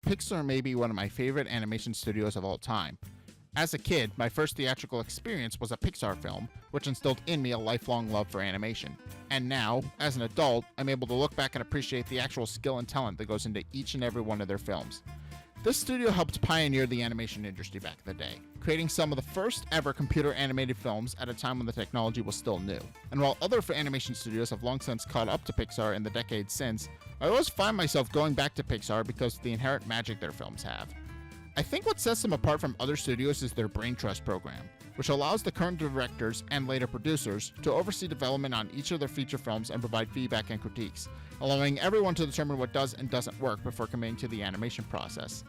Pixar may be one of my favorite animation studios of all time. As a kid, my first theatrical experience was a Pixar film, which instilled in me a lifelong love for animation. And now, as an adult, I'm able to look back and appreciate the actual skill and talent that goes into each and every one of their films. This studio helped pioneer the animation industry back in the day, creating some of the first ever computer animated films at a time when the technology was still new. And while other animation studios have long since caught up to Pixar in the decades since, I always find myself going back to Pixar because of the inherent magic their films have. I think what sets them apart from other studios is their Brain Trust program, which allows the current directors and later producers to oversee development on each of their feature films and provide feedback and critiques, allowing everyone to determine what does and doesn't work before committing to the animation process.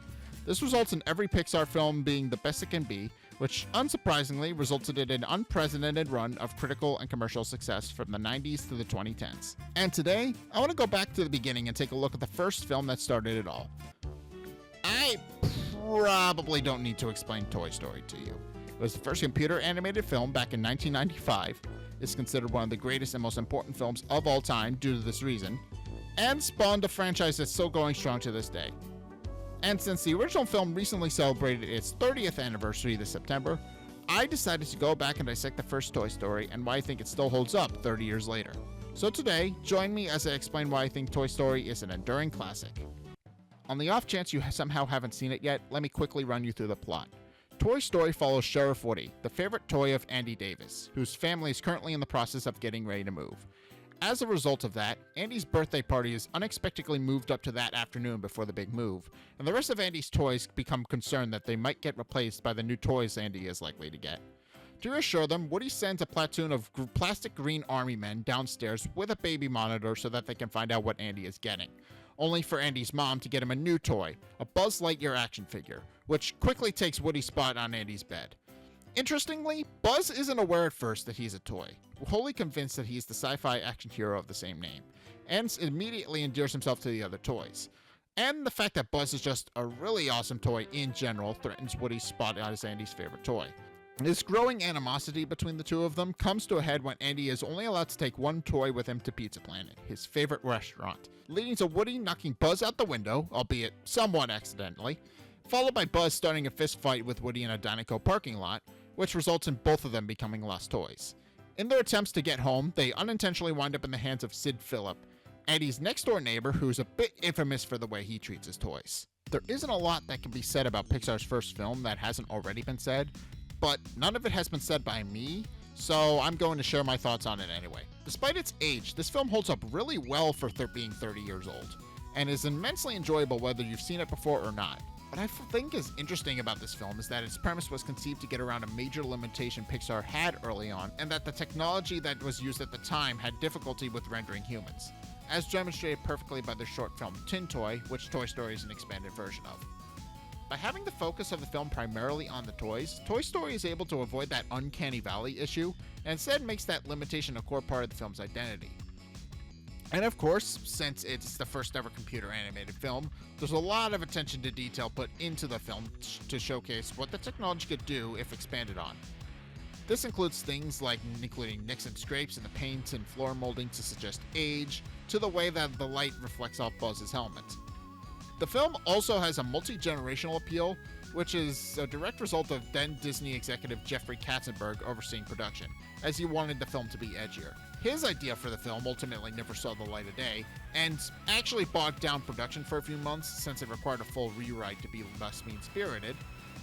This results in every Pixar film being the best it can be, which unsurprisingly resulted in an unprecedented run of critical and commercial success from the 90s to the 2010s. And today, I want to go back to the beginning and take a look at the first film that started it all. I probably don't need to explain Toy Story to you. It was the first computer animated film back in 1995. It's considered one of the greatest and most important films of all time due to this reason, and spawned a franchise that's still going strong to this day. And since the original film recently celebrated its 30th anniversary this September, I decided to go back and dissect the first Toy Story and why I think it still holds up 30 years later. So today, join me as I explain why I think Toy Story is an enduring classic. On the off chance you somehow haven't seen it yet, let me quickly run you through the plot. Toy Story follows Sheriff Woody, the favorite toy of Andy Davis, whose family is currently in the process of getting ready to move. As a result of that, Andy's birthday party is unexpectedly moved up to that afternoon before the big move, and the rest of Andy's toys become concerned that they might get replaced by the new toys Andy is likely to get. To reassure them, Woody sends a platoon of plastic green army men downstairs with a baby monitor so that they can find out what Andy is getting, only for Andy's mom to get him a new toy, a Buzz Lightyear action figure, which quickly takes Woody's spot on Andy's bed. Interestingly, Buzz isn't aware at first that he's a toy, wholly convinced that he's the sci-fi action hero of the same name, and immediately endears himself to the other toys. And the fact that Buzz is just a really awesome toy in general threatens Woody's spot as Andy's favorite toy. This growing animosity between the two of them comes to a head when Andy is only allowed to take one toy with him to Pizza Planet, his favorite restaurant, leading to Woody knocking Buzz out the window, albeit somewhat accidentally, followed by Buzz starting a fist fight with Woody in a Dinoco parking lot, which results in both of them becoming lost toys. In their attempts to get home, they unintentionally wind up in the hands of Sid Phillip, Andy's next-door neighbor who's a bit infamous for the way he treats his toys. There isn't a lot that can be said about Pixar's first film that hasn't already been said, but none of it has been said by me, so I'm going to share my thoughts on it anyway. Despite its age, this film holds up really well for being 30 years old, and is immensely enjoyable whether you've seen it before or not. What I think is interesting about this film is that its premise was conceived to get around a major limitation Pixar had early on, and that the technology that was used at the time had difficulty with rendering humans, as demonstrated perfectly by their short film Tin Toy, which Toy Story is an expanded version of. By having the focus of the film primarily on the toys, Toy Story is able to avoid that uncanny valley issue, and instead makes that limitation a core part of the film's identity. And of course, since it's the first ever computer animated film, there's a lot of attention to detail put into the film to showcase what the technology could do if expanded on. This includes things like including nicks and scrapes in the paint and floor molding to suggest age, to the way that the light reflects off Buzz's helmet. The film also has a multi-generational appeal, which is a direct result of then Disney executive Jeffrey Katzenberg overseeing production, as he wanted the film to be edgier. His idea for the film ultimately never saw the light of day, and actually bogged down production for a few months since it required a full rewrite to be less mean-spirited.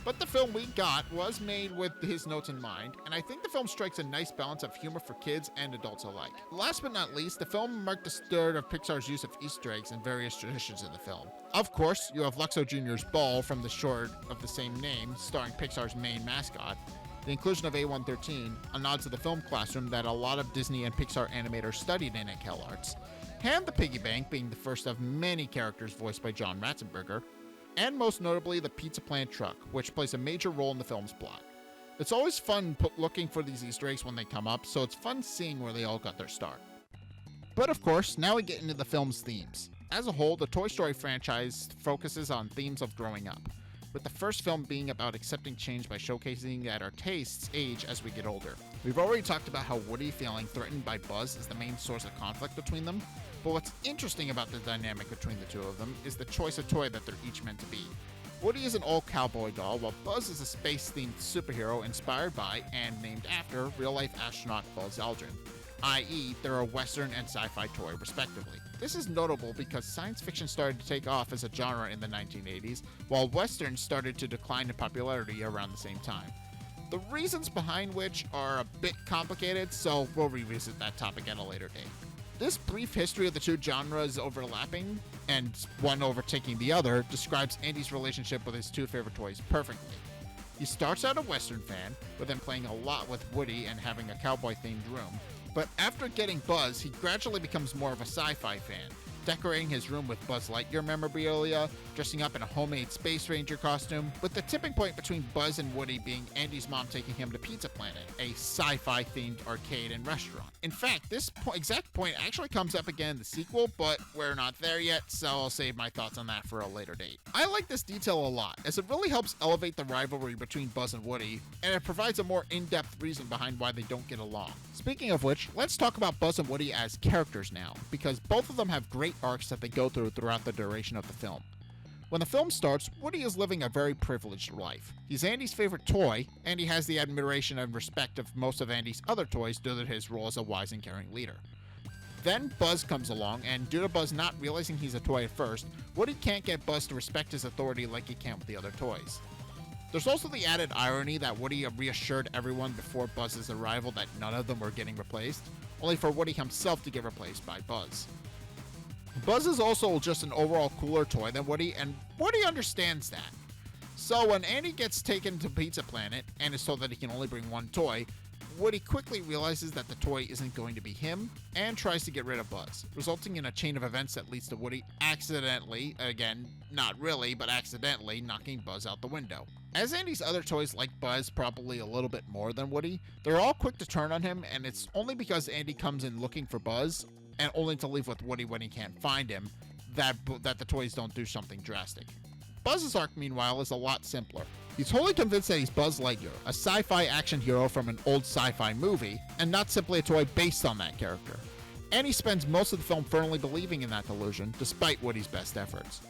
But the film we got was made with his notes in mind, and I think the film strikes a nice balance of humor for kids and adults alike. Last but not least, the film marked the start of Pixar's use of Easter eggs and various traditions in the film. Of course, you have Luxo Jr.'s ball from the short of the same name, starring Pixar's main mascot, the inclusion of A113, a nod to the film classroom that a lot of Disney and Pixar animators studied in at CalArts, and the piggy bank being the first of many characters voiced by John Ratzenberger, and most notably the Pizza Planet truck, which plays a major role in the film's plot. It's always fun looking for these Easter eggs when they come up, so it's fun seeing where they all got their start. But of course, now we get into the film's themes. As a whole, the Toy Story franchise focuses on themes of growing up. with the first film being about accepting change by showcasing that our tastes age as we get older. We've already talked about how Woody feeling threatened by Buzz is the main source of conflict between them, but what's interesting about the dynamic between the two of them is the choice of toy that they're each meant to be. Woody is an old cowboy doll, while Buzz is a space-themed superhero inspired by and named after real-life astronaut Buzz Aldrin, i.e. they're a Western and sci-fi toy respectively. This is notable because science fiction started to take off as a genre in the 1980s, while Westerns started to decline in popularity around the same time. The reasons behind which are a bit complicated, so we'll revisit that topic at a later date. This brief history of the two genres overlapping, and one overtaking the other, describes Andy's relationship with his two favorite toys perfectly. He starts out a Western fan, with him playing a lot with Woody and having a cowboy-themed room, but after getting Buzz, he gradually becomes more of a sci-fi fan, decorating his room with Buzz Lightyear memorabilia, dressing up in a homemade Space Ranger costume, with the tipping point between Buzz and Woody being Andy's mom taking him to Pizza Planet, a sci-fi themed arcade and restaurant. In fact, this exact point actually comes up again in the sequel, but we're not there yet, so I'll save my thoughts on that for a later date. I like this detail a lot, as it really helps elevate the rivalry between Buzz and Woody, and it provides a more in-depth reason behind why they don't get along. Speaking of which, let's talk about Buzz and Woody as characters now, because both of them have great arcs that they go through throughout the duration of the film. When the film starts, Woody is living a very privileged life. He's Andy's favorite toy, and he has the admiration and respect of most of Andy's other toys due to his role as a wise and caring leader. Then Buzz comes along, and due to Buzz not realizing he's a toy at first, Woody can't get Buzz to respect his authority like he can with the other toys. There's also the added irony that Woody reassured everyone before Buzz's arrival that none of them were getting replaced, only for Woody himself to get replaced by Buzz. Buzz is also just an overall cooler toy than Woody, and Woody understands that. So when Andy gets taken to Pizza Planet and is told that he can only bring one toy, Woody quickly realizes that the toy isn't going to be him and tries to get rid of Buzz, resulting in a chain of events that leads to Woody accidentally, again, not really, but accidentally, knocking Buzz out the window. As Andy's other toys like Buzz probably a little bit more than Woody, they're all quick to turn on him, and it's only because Andy comes in looking for Buzz and only to leave with Woody when he can't find him, that the toys don't do something drastic. Buzz's arc, meanwhile, is a lot simpler. He's wholly convinced that he's Buzz Lightyear, a sci-fi action hero from an old sci-fi movie, and not simply a toy based on that character. And he spends most of the film firmly believing in that delusion, despite Woody's best efforts.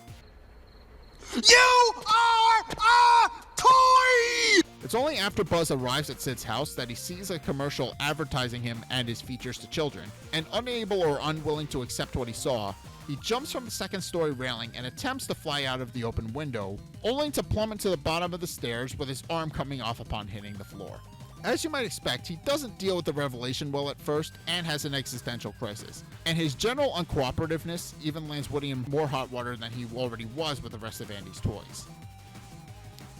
You are a toy! It's only after Buzz arrives at Sid's house that he sees a commercial advertising him and his features to children, and unable or unwilling to accept what he saw, he jumps from the second-story railing and attempts to fly out of the open window, only to plummet to the bottom of the stairs with his arm coming off upon hitting the floor. As you might expect, he doesn't deal with the revelation well at first and has an existential crisis, and his general uncooperativeness even lands Woody in more hot water than he already was with the rest of Andy's toys.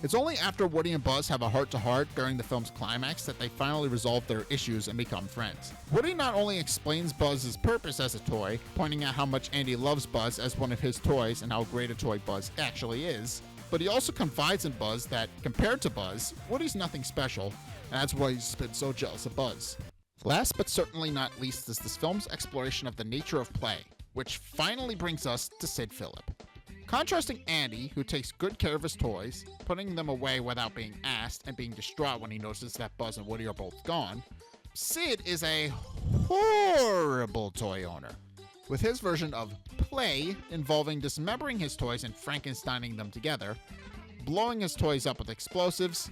It's only after Woody and Buzz have a heart-to-heart during the film's climax that they finally resolve their issues and become friends. Woody not only explains Buzz's purpose as a toy, pointing out how much Andy loves Buzz as one of his toys and how great a toy Buzz actually is, but he also confides in Buzz that, compared to Buzz, Woody's nothing special, and that's why he's been so jealous of Buzz. Last but certainly not least is this film's exploration of the nature of play, which finally brings us to Sid Phillip. Contrasting Andy, who takes good care of his toys, putting them away without being asked and being distraught when he notices that Buzz and Woody are both gone, Sid is a horrible toy owner, with his version of play involving dismembering his toys and Frankensteining them together, blowing his toys up with explosives,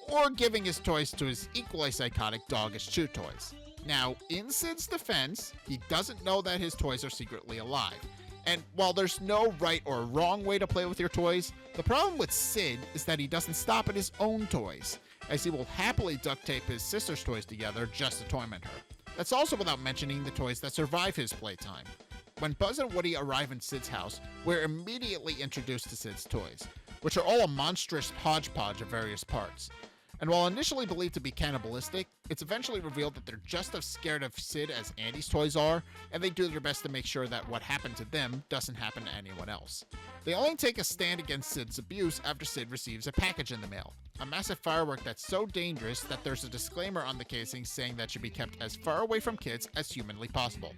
or giving his toys to his equally psychotic dog as chew toys. Now, in Sid's defense, he doesn't know that his toys are secretly alive. And while there's no right or wrong way to play with your toys, the problem with Sid is that he doesn't stop at his own toys, as he will happily duct tape his sister's toys together just to torment her. That's also without mentioning the toys that survive his playtime. When Buzz and Woody arrive in Sid's house, we're immediately introduced to Sid's toys, which are all a monstrous hodgepodge of various parts. And while initially believed to be cannibalistic, it's eventually revealed that they're just as scared of Sid as Andy's toys are, and they do their best to make sure that what happened to them doesn't happen to anyone else. They only take a stand against Sid's abuse after Sid receives a package in the mail, a massive firework that's so dangerous that there's a disclaimer on the casing saying that should be kept as far away from kids as humanly possible,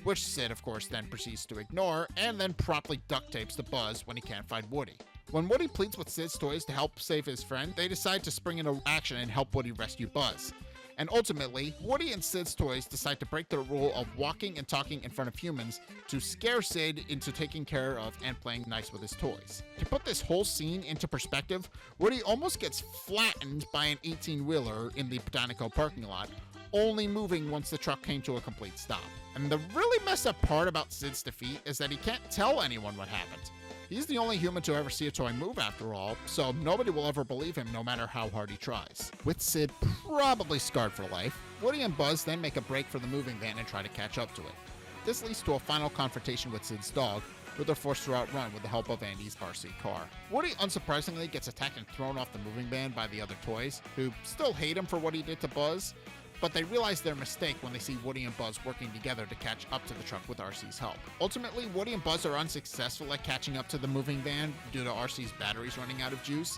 which Sid, of course, then proceeds to ignore and then promptly duct tapes to Buzz when he can't find Woody. When Woody pleads with Sid's toys to help save his friend, they decide to spring into action and help Woody rescue Buzz. And ultimately, Woody and Sid's toys decide to break their rule of walking and talking in front of humans to scare Sid into taking care of and playing nice with his toys. To put this whole scene into perspective, Woody almost gets flattened by an 18-wheeler in the Botanico parking lot, only moving once the truck came to a complete stop. And the really messed up part about Sid's defeat is that he can't tell anyone what happened. He's the only human to ever see a toy move after all, so nobody will ever believe him no matter how hard he tries. With Sid probably scarred for life, Woody and Buzz then make a break for the moving van and try to catch up to it. This leads to a final confrontation with Sid's dog, who they're forced to outrun with the help of Andy's RC car. Woody unsurprisingly gets attacked and thrown off the moving van by the other toys, who still hate him for what he did to Buzz, but they realize their mistake when they see Woody and Buzz working together to catch up to the truck with RC's help. Ultimately, Woody and Buzz are unsuccessful at catching up to the moving van due to RC's batteries running out of juice,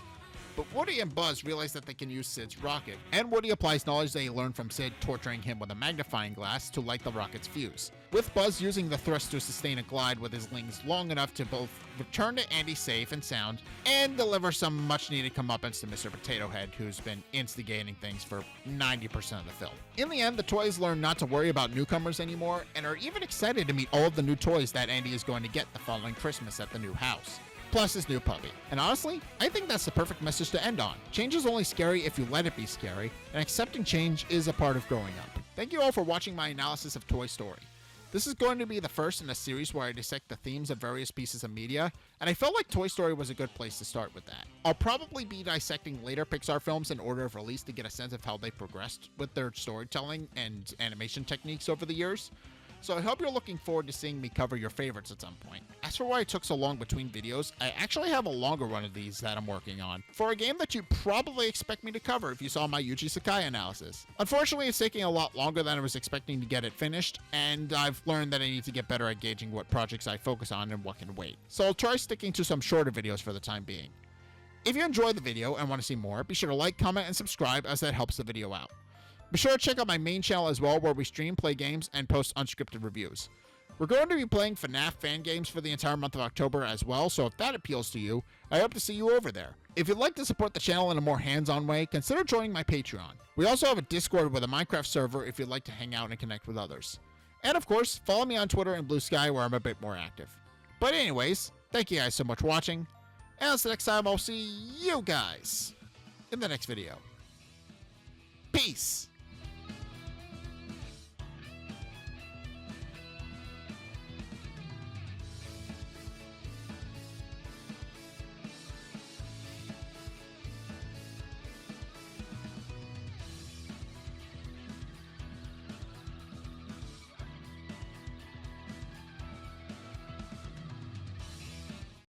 but Woody and Buzz realize that they can use Sid's rocket, and Woody applies knowledge they learned from Sid torturing him with a magnifying glass to light the rocket's fuse, with Buzz using the thrust to sustain a glide with his wings long enough to both return to Andy safe and sound and deliver some much-needed comeuppance to Mr. Potato Head, who's been instigating things for 90% of the film. In the end, the toys learn not to worry about newcomers anymore and are even excited to meet all of the new toys that Andy is going to get the following Christmas at the new house, plus his new puppy. And honestly, I think that's the perfect message to end on. Change is only scary if you let it be scary, and accepting change is a part of growing up. Thank you all for watching my analysis of Toy Story. This is going to be the first in a series where I dissect the themes of various pieces of media, and I felt like Toy Story was a good place to start with that. I'll probably be dissecting later Pixar films in order of release to get a sense of how they progressed with their storytelling and animation techniques over the years. So I hope you're looking forward to seeing me cover your favorites at some point. As for why it took so long between videos, I actually have a longer one of these that I'm working on, for a game that you'd probably expect me to cover if you saw my Yuji Sakai analysis. Unfortunately, it's taking a lot longer than I was expecting to get it finished, and I've learned that I need to get better at gauging what projects I focus on and what can wait. So I'll try sticking to some shorter videos for the time being. If you enjoyed the video and want to see more, be sure to like, comment, and subscribe, as that helps the video out. Be sure to check out my main channel as well, where we stream, play games, and post unscripted reviews. We're going to be playing FNAF fan games for the entire month of October as well, so if that appeals to you, I hope to see you over there. If you'd like to support the channel in a more hands-on way, consider joining my Patreon. We also have a Discord with a Minecraft server if you'd like to hang out and connect with others. And of course, follow me on Twitter and Blue Sky, where I'm a bit more active. But anyways, thank you guys so much for watching, and until next time, I'll see you guys in the next video. Peace!